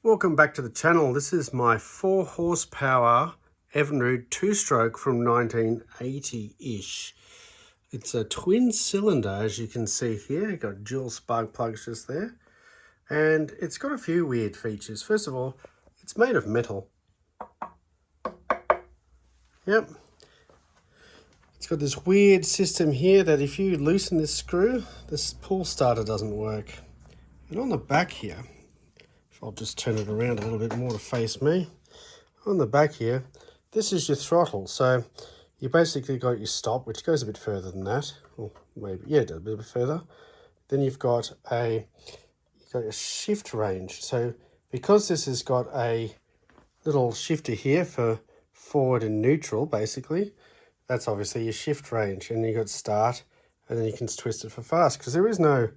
Welcome back to the channel. This is my 4 horsepower Evinrude 2-stroke from 1980-ish. It's a twin cylinder, as you can see here. You've got dual spark plugs just there. And it's got a few weird features. First of all, it's made of metal. Yep. It's got this weird system here that if you loosen this screw, this pull starter doesn't work. And on the back here, I'll just turn it around a little bit more to face me. On the back here, this is your throttle. So you basically got your stop, which goes a bit further than that. Or maybe, yeah, a bit further. Then you've got a shift range. So because this has got a little shifter here for forward and neutral, basically, that's obviously your shift range. And you got start, and then you can twist it for fast, because there's no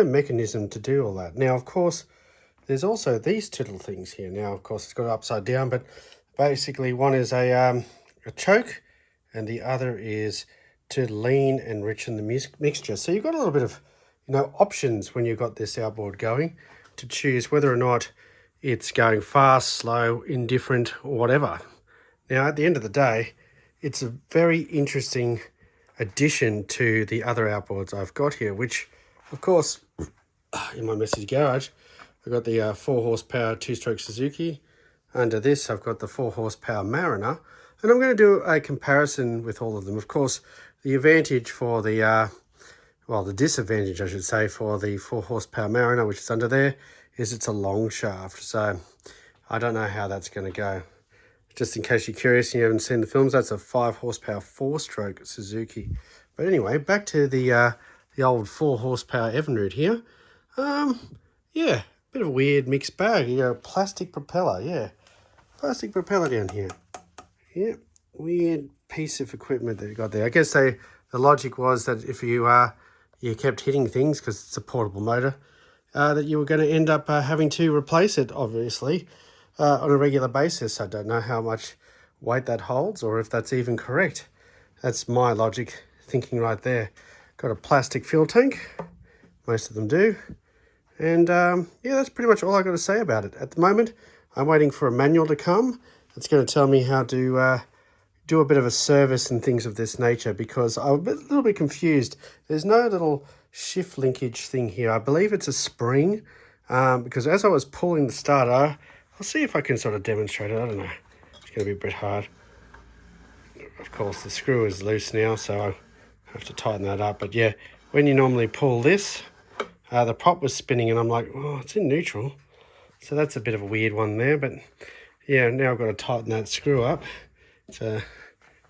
mechanism to do all that. Now, of course, there's also these two little things here. Now, of course, it's got it upside down, but basically one is a choke, and the other is to lean and richen the mixture. So you've got a little bit of, options when you've got this outboard going to choose whether or not it's going fast, slow, indifferent, or whatever. Now, at the end of the day, it's a very interesting addition to the other outboards I've got here, which, of course, in my messy garage, I've got the 4 horsepower 2-stroke Suzuki. Under this, I've got the 4 horsepower Mariner. And I'm going to do a comparison with all of them. Of course, the advantage for the, the disadvantage, I should say, for the 4 horsepower Mariner, which is under there, is it's a long shaft. So I don't know how that's going to go. Just in case you're curious and you haven't seen the films, that's a 5 horsepower 4-stroke Suzuki. But anyway, back to the old 4 horsepower Evinrude here. Yeah. Bit of a weird mixed bag. You got a plastic propeller, yeah. Plastic propeller down here. Yeah, weird piece of equipment that you got there. I guess the logic was that if you kept hitting things, because it's a portable motor, that you were going to end up having to replace it, obviously, on a regular basis. I don't know how much weight that holds or if that's even correct. That's my logic thinking right there. Got a plastic fuel tank. Most of them do. And yeah, that's pretty much all I got to say about it. At the moment, I'm waiting for a manual to come. It's going to tell me how to do a bit of a service and things of this nature, because I'm a little bit confused. There's no little shift linkage thing here. I believe it's a spring, because as I was pulling the starter, I'll see if I can sort of demonstrate it. I don't know. It's going to be a bit hard. Of course, the screw is loose now, so I have to tighten that up. But yeah, when you normally pull this, the prop was spinning and I'm like, oh, it's in neutral. So that's a bit of a weird one there. But yeah, now I've got to tighten that screw up. It's a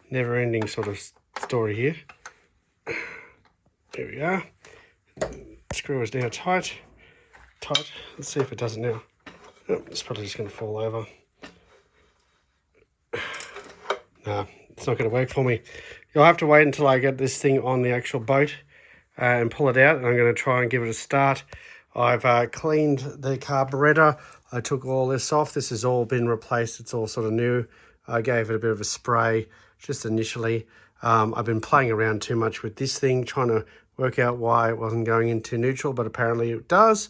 never-ending sort of story here. There we are. Screw is now tight. Let's see if it does it now. Oh, it's probably just going to fall over. No, it's not going to work for me. You'll have to wait until I get this thing on the actual boat and pull it out, and I'm going to try and give it a start. I've cleaned the carburetor. I took all this off. This has all been replaced. It's all sort of new. I gave it a bit of a spray just initially. I've been playing around too much with this thing, trying to work out why it wasn't going into neutral, but apparently it does.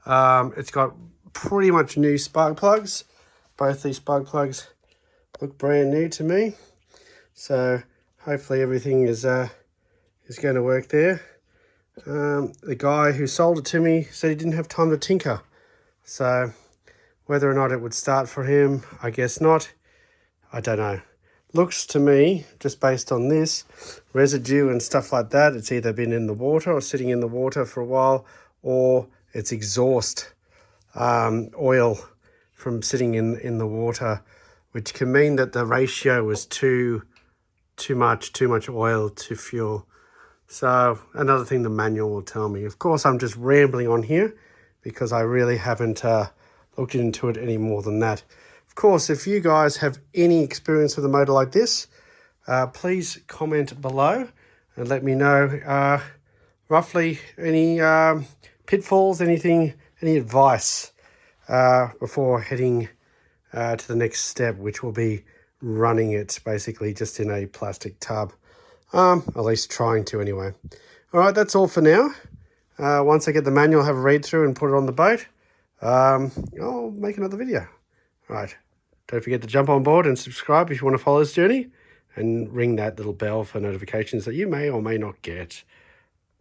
It's got pretty much new spark plugs. Both these spark plugs look brand new to me. So hopefully everything is going to work there. The guy who sold it to me said he didn't have time to tinker. So whether or not it would start for him, I guess not. I don't know. Looks to me, just based on this, residue and stuff like that, it's either been in the water or sitting in the water for a while, or it's exhaust oil from sitting in the water, which can mean that the ratio was too much oil to fuel. So another thing the manual will tell me. Of course, I'm just rambling on here because I really haven't looked into it any more than that. Of course, if you guys have any experience with a motor like this, please comment below and let me know roughly any pitfalls, any advice before heading to the next step, which will be running it basically just in a plastic tub. At least trying to anyway. All right, that's all for now. Once I get the manual, have a read through and put it on the boat, I'll make another video. All right. Don't forget to jump on board and subscribe if you want to follow this journey, and ring that little bell for notifications that you may or may not get.